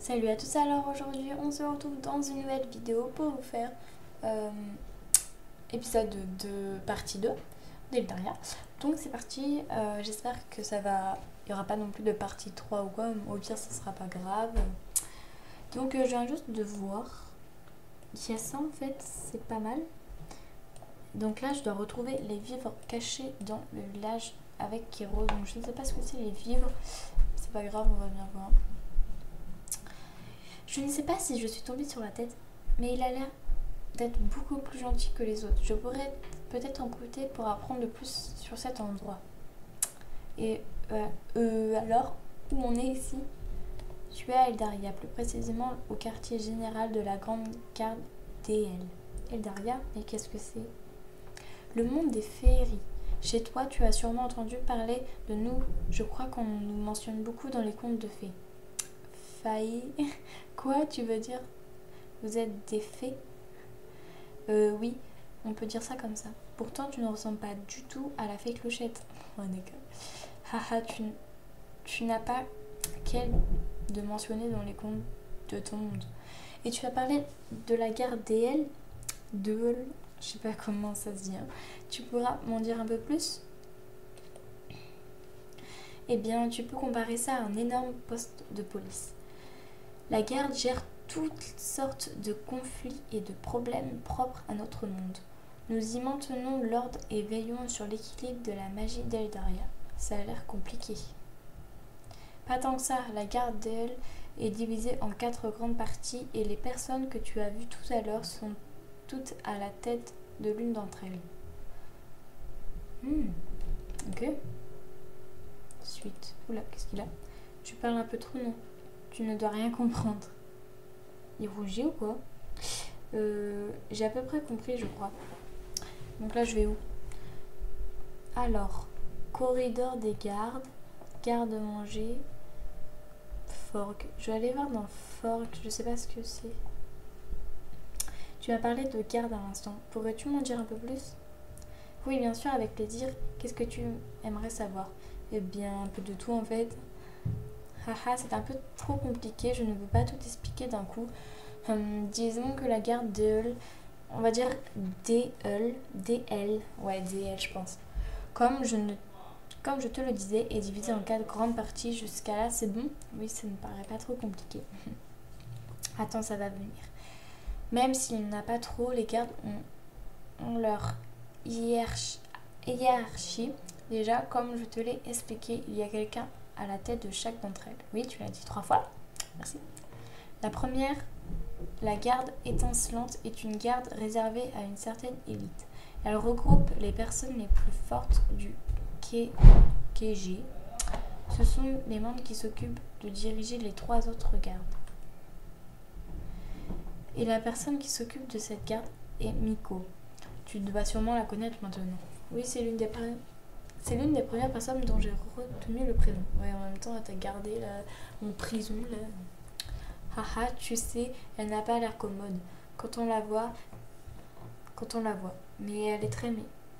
Salut à tous, alors aujourd'hui on se retrouve dans une nouvelle vidéo pour vous faire épisode de partie 2 d'Eldaria. Donc c'est parti, j'espère que ça va, il n'y aura pas non plus de partie 3 ou quoi, au pire ça sera pas grave. Donc je viens juste de voir, il y a ça en fait, c'est pas mal. Donc là je dois retrouver les vivres cachés dans le village avec Kero, donc je ne sais pas ce que c'est les vivres, c'est pas grave, on va bien voir. Je ne sais pas si je suis tombée sur la tête, mais il a l'air d'être beaucoup plus gentil que les autres. Je pourrais peut-être en profiter pour apprendre le plus sur cet endroit. Et alors, où on est ici? Je suis à Eldaria, plus précisément au quartier général de la Grande Garde DL. Eldaria, mais qu'est-ce que c'est? Le monde des féeries. Chez toi, tu as sûrement entendu parler de nous. Je crois qu'on nous mentionne beaucoup dans les contes de fées. Failles? Quoi, tu veux dire? Vous êtes des fées? Oui, on peut dire ça comme ça. Pourtant, tu ne ressembles pas du tout à la fée Clochette. Oh, d'accord. Haha, tu n'as pas qu'elle de mentionner dans les contes de ton monde. Et tu as parlé de la gare DL, je sais pas comment ça se dit. Hein. Tu pourras m'en dire un peu plus? Eh bien, tu peux comparer ça à un énorme poste de police. La garde gère toutes sortes de conflits et de problèmes propres à notre monde. Nous y maintenons l'ordre et veillons sur l'équilibre de la magie d'Eldaria. Ça a l'air compliqué. Pas tant que ça, la garde d'El est divisée en 4 grandes parties et les personnes que tu as vues tout à l'heure sont toutes à la tête de l'une d'entre elles. Ok. Suite. Oula, qu'est-ce qu'il a? Tu parles un peu trop, non? Tu ne dois rien comprendre. Il rougit ou quoi? J'ai à peu près compris, je crois. Donc là, je vais où? Alors, corridor des gardes, garde-manger, forge. Je vais aller voir dans forge, je sais pas ce que c'est. Tu m'as parlé de garde à l'instant. Pourrais-tu m'en dire un peu plus? Oui, bien sûr, avec plaisir. Qu'est-ce que tu aimerais savoir? Eh bien, un peu de tout en fait. Haha, c'est un peu trop compliqué, je ne peux pas tout expliquer d'un coup. Disons que la garde DL, on va dire DL, ouais DL je pense. Comme je te le disais, est divisé en 4 grandes parties. Jusqu'à là, c'est bon? Oui, ça ne paraît pas trop compliqué. Attends, ça va venir. Même s'il n'y en a pas trop, les gardes ont leur hiérarchie. Déjà, comme je te l'ai expliqué, il y a quelqu'un à la tête de chaque d'entre elles. Oui, tu l'as dit 3 fois. Merci. La première, la garde étincelante, est une garde réservée à une certaine élite. Elle regroupe les personnes les plus fortes du KG. Ce sont les membres qui s'occupent de diriger les 3 autres gardes. Et la personne qui s'occupe de cette garde est Miko. Tu dois sûrement la connaître maintenant. Oui, c'est l'une des premières personnes dont j'ai retenu le prénom. Ouais, en même temps, elle t'a gardé mon prison là. Haha, tu sais, elle n'a pas l'air commode quand on la voit. Mais elle est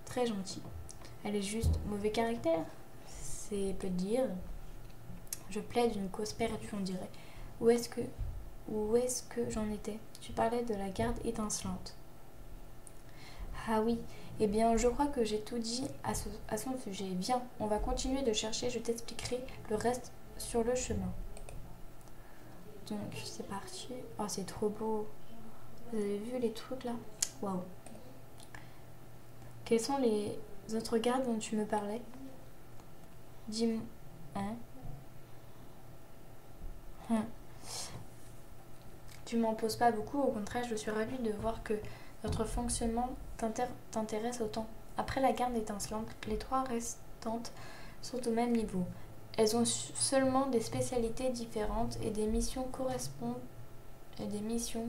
très gentille. Elle est juste mauvais caractère. C'est peu dire. Je plaide une cause perdue, on dirait. Où est-ce que j'en étais? Tu parlais de la garde étincelante. Ah oui, eh bien je crois que j'ai tout dit à son sujet. Viens, on va continuer de chercher, je t'expliquerai le reste sur le chemin. Donc c'est parti. Oh, c'est trop beau. Vous avez vu les trucs là? Waouh. Quels sont les autres gardes dont tu me parlais? Dis-moi. Tu m'en poses pas beaucoup, au contraire, je suis ravie de voir que notre fonctionnement t'intéresse autant. Après la garde étincelante, les 3 restantes sont au même niveau. Elles ont seulement des spécialités différentes et des missions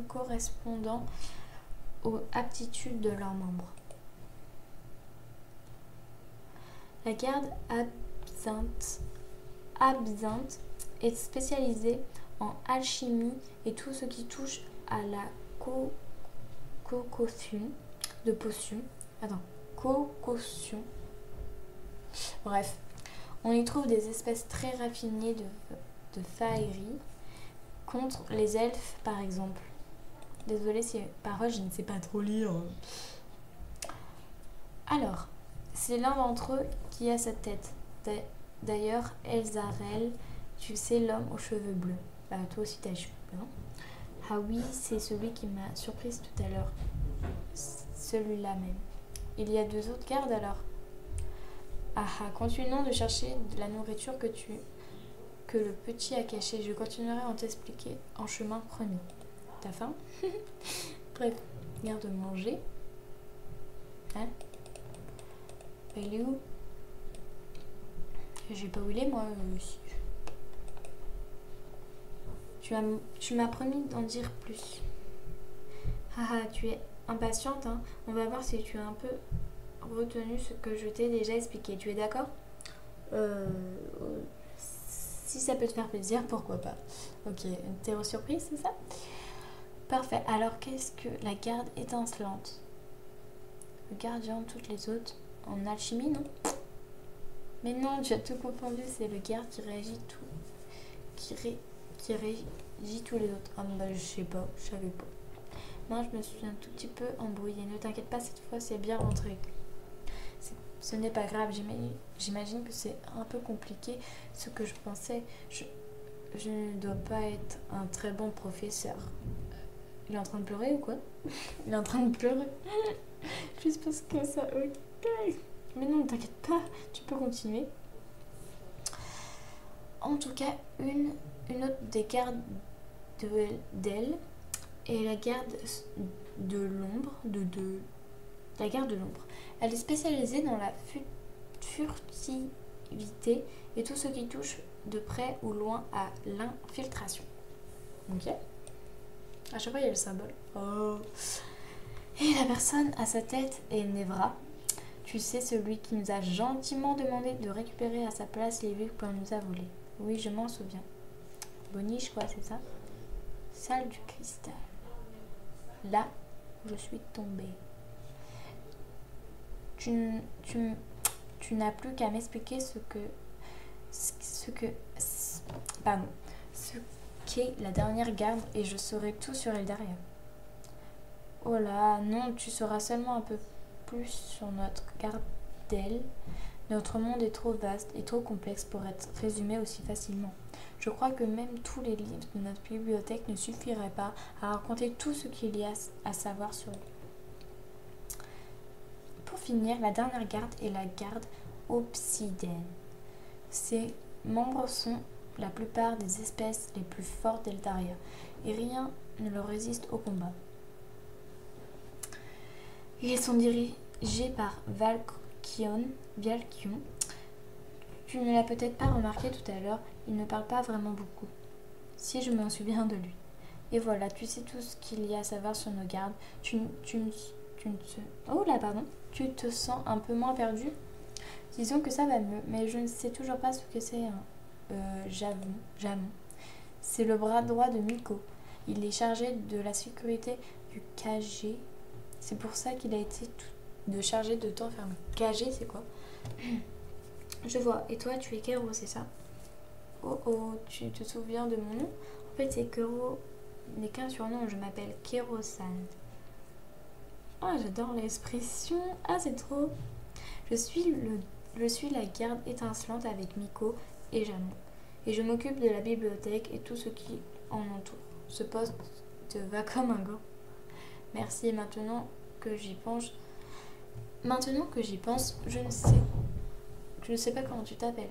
correspondant aux aptitudes de leurs membres. La garde absinthe est spécialisée en alchimie et tout ce qui touche à la concoction de potions. Concoction. Bref, on y trouve des espèces très raffinées de failleries contre les elfes, par exemple. Désolée si parfois je ne sais pas trop lire. Alors, c'est l'un d'entre eux qui a cette tête. D'ailleurs, Elzarel, tu sais, l'homme aux cheveux bleus. Bah, toi aussi t'as les cheveux bleus, non? Ah oui, c'est celui qui m'a surprise tout à l'heure. Celui-là même. Il y a 2 autres gardes alors. Ah ah, continuons de chercher de la nourriture que le petit a cachée. Je continuerai à t'expliquer en chemin promis. T'as faim? Bref, garde manger. Hein? Il est où? Je sais pas où il est, moi aussi. Tu m'as promis d'en dire plus. Haha, tu es impatiente, hein? On va voir si tu as un peu retenu ce que je t'ai déjà expliqué. Tu es d'accord? Si ça peut te faire plaisir, pourquoi pas. Ok, t'es surprise, c'est ça? Parfait. Alors, qu'est-ce que la garde étincelante? Le gardien de toutes les autres en alchimie, non? Mais non, tu as tout confondu. C'est le garde qui régit tout. Qui régit tous les autres. Ah bah je sais pas, je savais pas. Moi je me suis un tout petit peu embrouillée. Ne t'inquiète pas, cette fois c'est bien rentré. Ce n'est pas grave, j'imagine que c'est un peu compliqué ce que je pensais. Je ne dois pas être un très bon professeur. Il est en train de pleurer ou quoi? Il est en train de pleurer. Juste parce que ça... Ok. Mais non, ne t'inquiète pas, tu peux continuer. En tout cas, une autre des gardes d'elle est la garde de l'ombre. La garde de l'ombre. Elle est spécialisée dans la furtivité et tout ce qui touche de près ou loin à l'infiltration. Ok? À chaque fois, il y a le symbole. Oh. Et la personne à sa tête est Nevra. Tu sais, celui qui nous a gentiment demandé de récupérer à sa place les vues qu'on nous a volées. Oui, je m'en souviens. Boniche, quoi, c'est ça? Salle du cristal. Là où je suis tombée. Tu n'as plus qu'à m'expliquer ce qu'est la dernière garde et je saurai tout sur elle derrière. Oh là, non, tu sauras seulement un peu plus sur notre garde d'elle. Notre monde est trop vaste et trop complexe pour être résumé aussi facilement. Je crois que même tous les livres de notre bibliothèque ne suffiraient pas à raconter tout ce qu'il y a à savoir sur lui. Pour finir, la dernière garde est la garde obsidienne. Ses membres sont la plupart des espèces les plus fortes d'Eldaria et rien ne leur résiste au combat. Ils sont dirigés par Valkion. Tu ne l'as peut-être pas remarqué tout à l'heure, il ne parle pas vraiment beaucoup. Si je m'en souviens de lui. Et voilà, tu sais tout ce qu'il y a à savoir sur nos gardes. Tu te sens un peu moins perdu? Disons que ça va mieux, mais je ne sais toujours pas ce que c'est Jamon. C'est le bras droit de Miko. Il est chargé de la sécurité du KG. C'est pour ça qu'il a été chargé de t'enfermer. KG, c'est quoi? Je vois. Et toi, tu es Kero, c'est ça? Oh oh, tu te souviens de mon nom? En fait, c'est Kero n'est qu'un surnom. Je m'appelle Kero-san. Ah, j'adore l'expression. Ah, c'est trop. Je suis la garde étincelante avec Miko et Jamon. Et je m'occupe de la bibliothèque et tout ce qui en entoure. Ce poste te va comme un gant. Merci. Maintenant que j'y pense, je ne sais pas comment tu t'appelles.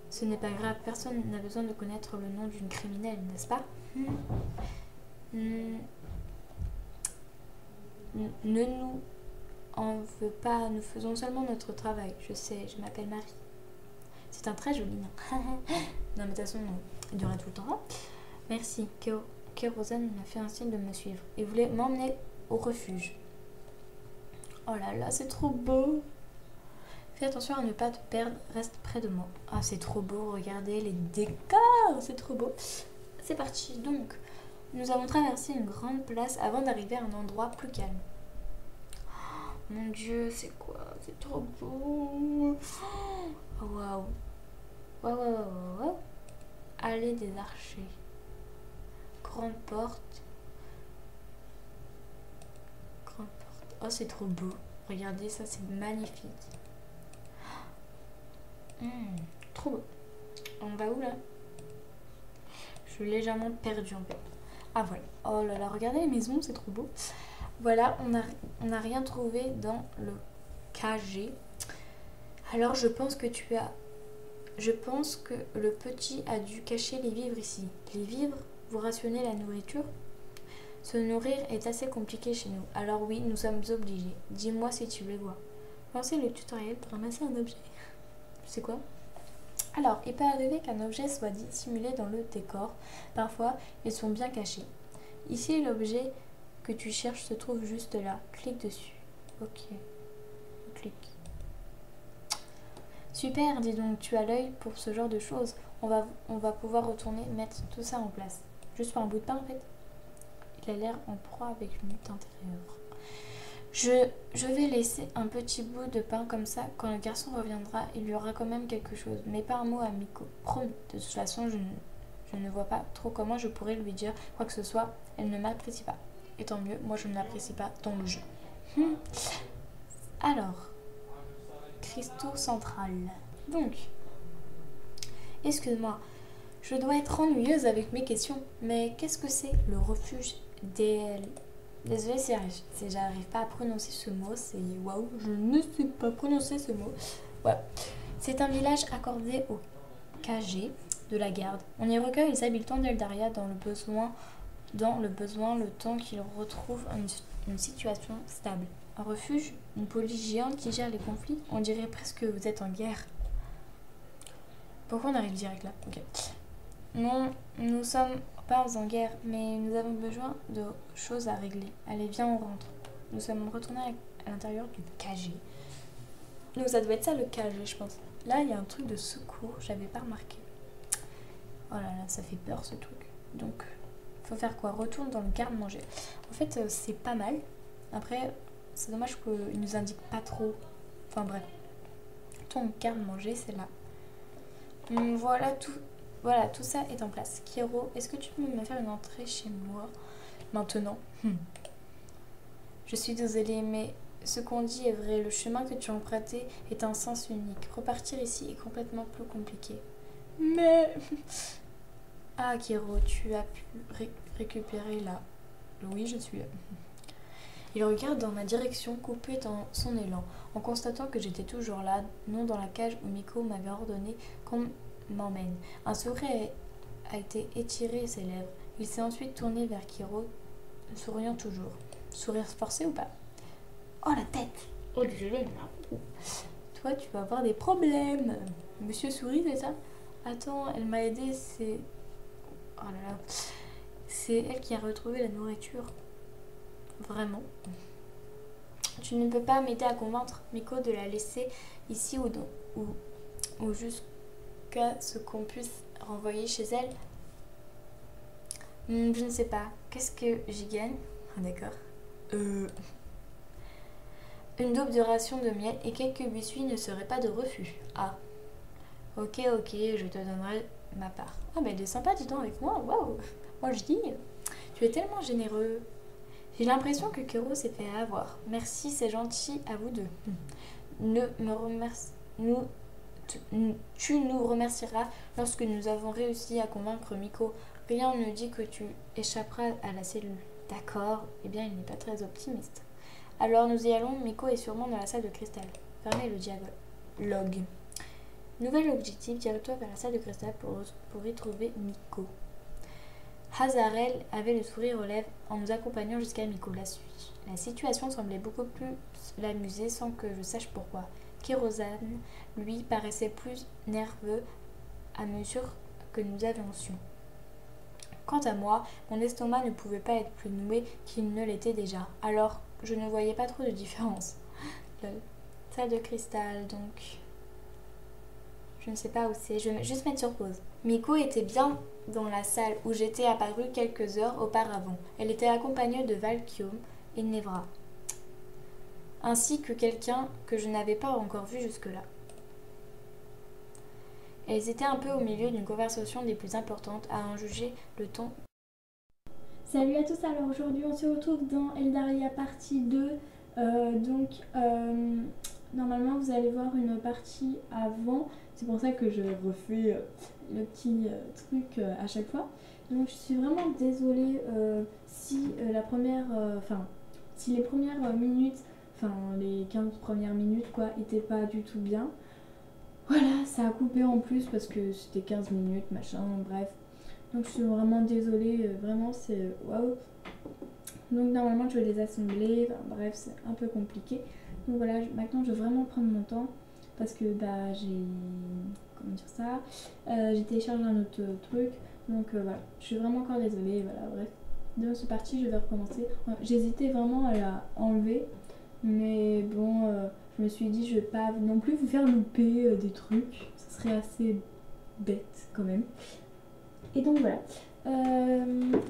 Ce n'est pas grave, personne n'a besoin de connaître le nom d'une criminelle, n'est-ce pas? Ne nous en veux pas, nous faisons seulement notre travail. Je sais, je m'appelle Marie. C'est un très joli nom. Non, mais de toute façon, il durera tout le temps là. Merci. Kero-san m'a fait un signe de me suivre. Il voulait m'emmener au refuge. Oh là là, c'est trop beau. Fais attention à ne pas te perdre, reste près de moi. Ah, c'est trop beau, regardez les décors, c'est trop beau. C'est parti, donc, nous avons traversé une grande place avant d'arriver à un endroit plus calme. Oh, mon Dieu, c'est quoi? C'est trop beau. Oh, waouh. Waouh. Allée des archers. Grande porte. Grande porte. Oh, c'est trop beau. Regardez, ça, c'est magnifique. Trop beau. On va où, là? Je suis légèrement perdue, en fait. Ah, voilà. Oh là là, regardez les maisons, c'est trop beau. Voilà, on n'a rien trouvé dans le KG. Alors, je pense que le petit a dû cacher les vivres ici. Les vivres, vous rationnez la nourriture? Se nourrir est assez compliqué chez nous. Alors oui, nous sommes obligés. Dis-moi si tu les vois. Lancez le tutoriel pour ramasser un objet. C'est quoi? Alors, il peut arriver qu'un objet soit dissimulé dans le décor. Parfois, ils sont bien cachés. Ici, l'objet que tu cherches se trouve juste là. Clique dessus. Ok. Clique. Super, dis donc, tu as l'œil pour ce genre de choses. On va pouvoir retourner mettre tout ça en place. Juste pour un bout de pain, en fait. Il a l'air en proie avec une lutte intérieure. Je vais laisser un petit bout de pain comme ça. Quand le garçon reviendra, il y aura quand même quelque chose. Mais pas un mot à Miko. Promis. De toute façon, je ne vois pas trop comment je pourrais lui dire quoi que ce soit. Elle ne m'apprécie pas. Et tant mieux, moi je ne l'apprécie pas dans le jeu. Alors, cristaux central. Donc, excuse-moi, je dois être ennuyeuse avec mes questions. Mais qu'est-ce que c'est le refuge DL? Désolée si j'arrive pas à prononcer ce mot, c'est waouh, je ne sais pas prononcer ce mot. Voilà. C'est un village accordé au KG de la garde. On y recueille les habitants d'Eldaria dans le besoin, le temps qu'ils retrouvent une situation stable. Un refuge, une police géante qui gère les conflits. On dirait presque que vous êtes en guerre. Pourquoi on arrive direct là? Ok. Non, nous sommes pas en guerre, mais nous avons besoin de choses à régler. Allez, viens, on rentre. Nous sommes retournés à l'intérieur du KG. Donc ça doit être ça le KG, je pense. Là, il y a un truc de secours, j'avais pas remarqué. Oh là là, ça fait peur ce truc. Donc, faut faire quoi? Retourne dans le garde-manger. En fait, c'est pas mal. Après, c'est dommage qu'il nous indique pas trop. Enfin bref. Ton garde-manger, c'est là. Voilà, tout ça est en place. Kiro, est-ce que tu peux me faire une entrée chez moi maintenant? Je suis désolée, mais ce qu'on dit est vrai. Le chemin que tu as emprunté est un sens unique. Repartir ici est complètement plus compliqué. Mais... Ah, Kiro, tu as pu récupérer là. Oui, je suis là. Il regarde dans ma direction, coupé dans son élan, en constatant que j'étais toujours là, non dans la cage où Miko m'avait ordonné qu'on m'emmène. Un sourire a été étiré à ses lèvres. Il s'est ensuite tourné vers Kiro, souriant toujours. Sourire forcé ou pas? Oh la tête! Oh désolé. Toi tu vas avoir des problèmes. Monsieur sourit, c'est ça? Attends, elle m'a aidé, c'est... Oh là là. C'est elle qui a retrouvé la nourriture. Vraiment. Tu ne peux pas m'aider à convaincre Miko de la laisser ici ou jusqu'à ce qu'on puisse renvoyer chez elle. Je ne sais pas. Qu'est-ce que j'y gagne? Ah, d'accord. Une daube de ration de miel et quelques biscuits ne seraient pas de refus. Ah. Ok, je te donnerai ma part. Ah, mais elle est sympa, dis donc, avec moi. Waouh. Moi, je dis, tu es tellement généreux. J'ai l'impression que Kiro s'est fait avoir. Merci, c'est gentil à vous deux. Tu nous remercieras lorsque nous avons réussi à convaincre Miko. Rien ne dit que tu échapperas à la cellule. D'accord, eh bien il n'est pas très optimiste. Alors nous y allons, Miko est sûrement dans la salle de cristal. Fermez le dialogue. Nouvel objectif, dirige-toi vers la salle de cristal pour y trouver Miko. Hazarel avait le sourire aux lèvres en nous accompagnant jusqu'à Miko. La situation semblait beaucoup plus l'amuser sans que je sache pourquoi. Kirozan, lui, paraissait plus nerveux à mesure que nous avancions. Quant à moi, mon estomac ne pouvait pas être plus noué qu'il ne l'était déjà, alors je ne voyais pas trop de différence. Salle de cristal, donc... Je ne sais pas où c'est, je vais juste mettre sur pause. Miko était bien dans la salle où j'étais apparue quelques heures auparavant. Elle était accompagnée de Valkyom et Nevra, ainsi que quelqu'un que je n'avais pas encore vu jusque-là. Elles étaient un peu au milieu d'une conversation des plus importantes, à en juger le ton. Salut à tous, alors aujourd'hui on se retrouve dans Eldaria partie 2. Normalement vous allez voir une partie avant, c'est pour ça que je refais le petit truc à chaque fois. Donc je suis vraiment désolée si si les premières minutes, enfin les 15 premières minutes quoi, étaient pas du tout bien. Voilà, ça a coupé en plus parce que c'était 15 minutes, machin, bref. Donc je suis vraiment désolée, vraiment c'est waouh. Donc normalement je vais les assembler, enfin, bref c'est un peu compliqué. Donc voilà, maintenant je vais vraiment prendre mon temps parce que bah j'ai, comment dire ça, j'ai téléchargé un autre truc. Donc voilà, je suis vraiment encore désolée, voilà bref. Donc c'est parti, je vais recommencer. J'hésitais vraiment à la enlever, mais bon, je me suis dit je vais pas non plus vous faire louper des trucs, ça serait assez bête quand même. Et donc voilà. Attendez,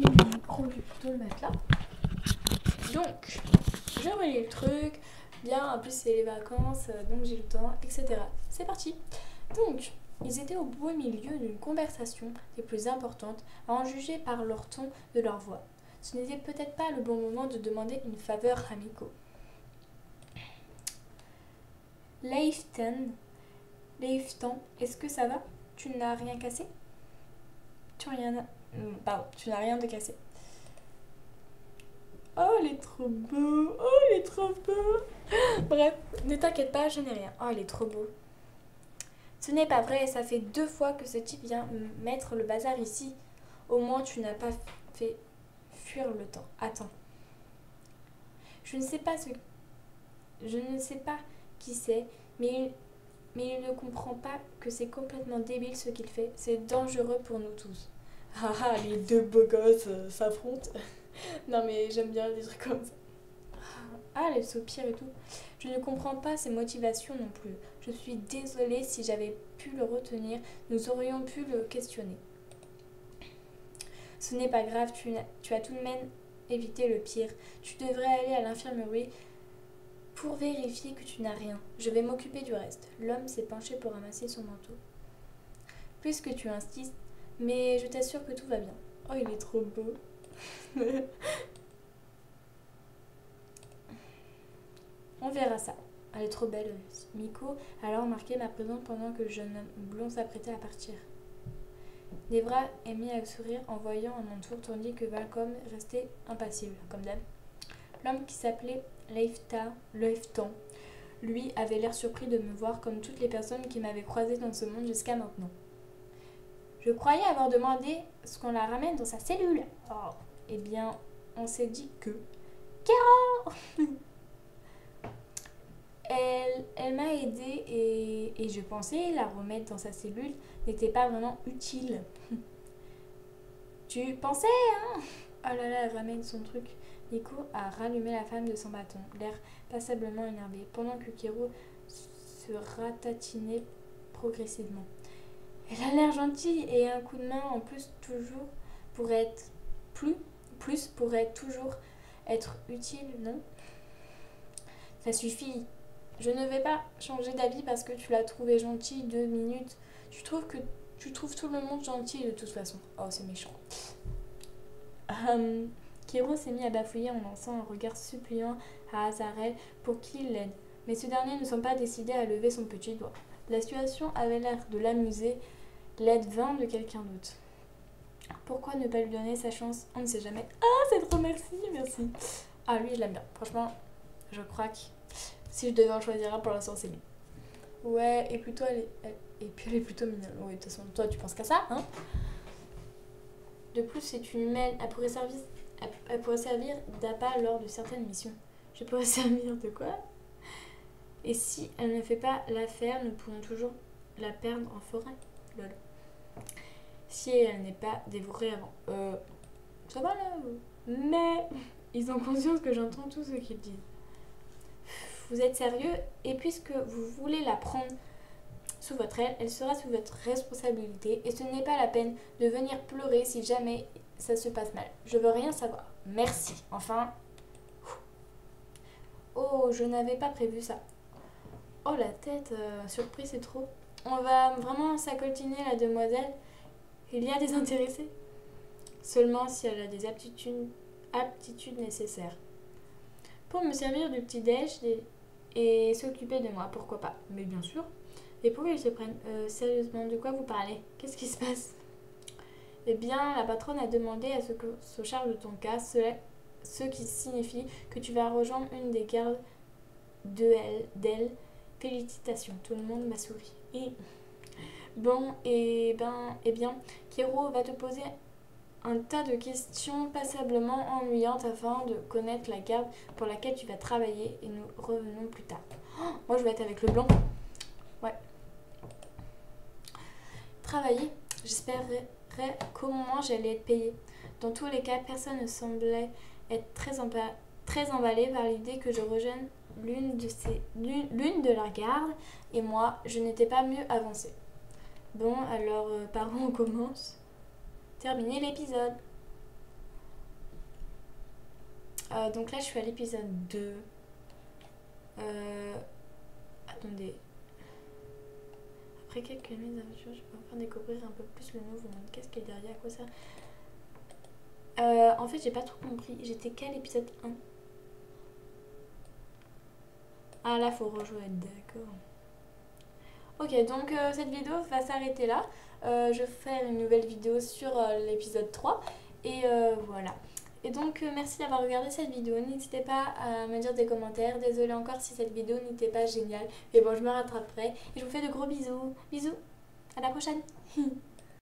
le micro, je vais plutôt le mettre là. Donc, j'ai envoyé le truc, bien, en plus c'est les vacances, donc j'ai le temps, etc. C'est parti. Donc, ils étaient au beau milieu d'une conversation des plus importantes, à en juger par leur ton de leur voix. Ce n'était peut-être pas le bon moment de demander une faveur à Miko. Leiftan, est-ce que ça va? Tu n'as rien cassé? Tu n'as rien de cassé. Oh, il est trop beau. Oh, il est trop beau. Bref, ne t'inquiète pas, je n'ai rien. Oh, il est trop beau. Ce n'est pas vrai, ça fait 2 fois que ce type vient mettre le bazar ici. Au moins, tu n'as pas fait fuir le temps. Attends. Je ne sais pas qui c'est, mais il ne comprend pas que c'est complètement débile ce qu'il fait. C'est dangereux pour nous tous. Ah ah, les deux beaux gosses s'affrontent. Non mais j'aime bien des trucs comme ça. Ah, les soupirs et tout. Je ne comprends pas ses motivations non plus. Je suis désolée, si j'avais pu le retenir, nous aurions pu le questionner. Ce n'est pas grave, tu as tout de même évité le pire. Tu devrais aller à l'infirmerie pour vérifier que tu n'as rien. Je vais m'occuper du reste. L'homme s'est penché pour ramasser son manteau. Puisque tu insistes, mais je t'assure que tout va bien. Oh, il est trop beau. On verra ça. Elle est trop belle. Miko a alors remarqué ma présence pendant que le jeune blond s'apprêtait à partir. Devra émit à sourire en voyant à mon tour, tandis que Valcom restait impassible, comme d'hab. L'homme qui s'appelait Leiftan, lui, avait l'air surpris de me voir comme toutes les personnes qui m'avaient croisée dans ce monde jusqu'à maintenant. Je croyais avoir demandé ce qu'on la ramène dans sa cellule. Oh, eh bien, on s'est dit que... Kara Elle m'a aidée et je pensais la remettre dans sa cellule n'était pas vraiment utile. Tu pensais, hein? Oh là là, elle ramène son truc. Nico a rallumé la flamme de son bâton, l'air passablement énervé, pendant que Kiro se ratatinait progressivement. Elle a l'air gentille et un coup de main en plus toujours pourrait être plus pourrait toujours être utile, non? Ça suffit. Je ne vais pas changer d'avis parce que tu l'as trouvé gentil 2 minutes. Tu trouves tout le monde gentil de toute façon. Oh, c'est méchant. Kiro s'est mis à bafouiller en lançant un regard suppliant à Azarel pour qu'il l'aide. Mais ce dernier ne semble pas décidé à lever son petit doigt. La situation avait l'air de l'amuser, l'aide vain de quelqu'un d'autre. Pourquoi ne pas lui donner sa chance? On ne sait jamais. Ah, c'est trop merci. Ah, lui, je l'aime bien. Franchement, je crois que si je devais en choisir un pour l'instant, c'est lui. Ouais, et plutôt et puis elle est plutôt mignonne. Oui, de toute façon, toi, tu penses qu'à ça, hein? De plus, c'est une humaine. Elle pourrait servir d'appât lors de certaines missions. Je pourrais servir de quoi? Et si elle ne fait pas l'affaire, nous pourrons toujours la perdre en forêt. Lol. Si elle n'est pas dévorée avant. Ça va là? Mais ils ont conscience que j'entends tout ce qu'ils disent. Vous êtes sérieux? Et puisque vous voulez la prendre sous votre aile, elle sera sous votre responsabilité et ce n'est pas la peine de venir pleurer si jamais ça se passe mal. Je veux rien savoir. Merci. Enfin. Oh, je n'avais pas prévu ça. Oh la tête, surprise c'est trop. On va vraiment s'accoltiner la demoiselle. Il y a des intéressés. Seulement si elle a des aptitudes nécessaires. Pour me servir du petit-déj et s'occuper de moi, pourquoi pas. Mais bien sûr. Et pourquoi ils se prennent sérieusement, de quoi vous parlez? Qu'est-ce qui se passe? Eh bien, la patronne a demandé à ce que se charge de ton cas, ce qui signifie que tu vas rejoindre une des gardes d'elle. Félicitations, tout le monde m'a souri. Et bon, et bien, Kiro va te poser un tas de questions passablement ennuyantes afin de connaître la garde pour laquelle tu vas travailler et nous revenons plus tard. Oh, moi, je vais être avec le blanc. Ouais. Travailler, j'espérais comment j'allais être payée. Dans tous les cas, personne ne semblait être très emballé par l'idée que je rejoigne l'une de leurs gardes et moi, je n'étais pas mieux avancée. Bon, alors par où on commence? Terminer l'épisode. Donc là, je suis à l'épisode 2. Attendez. Après quelques mésaventures, je peux enfin découvrir un peu plus le nouveau monde. Qu'est-ce qu'il y a derrière? Quoi ça? En fait, j'ai pas trop compris. J'étais qu'à l'épisode 1. Ah là, faut rejouer, d'accord. Ok, donc cette vidéo va s'arrêter là. Je vais faire une nouvelle vidéo sur l'épisode 3. Et voilà. Et donc, merci d'avoir regardé cette vidéo. N'hésitez pas à me dire des commentaires. Désolée encore si cette vidéo n'était pas géniale. Mais bon, je me rattraperai. Et je vous fais de gros bisous. Bisous. À la prochaine.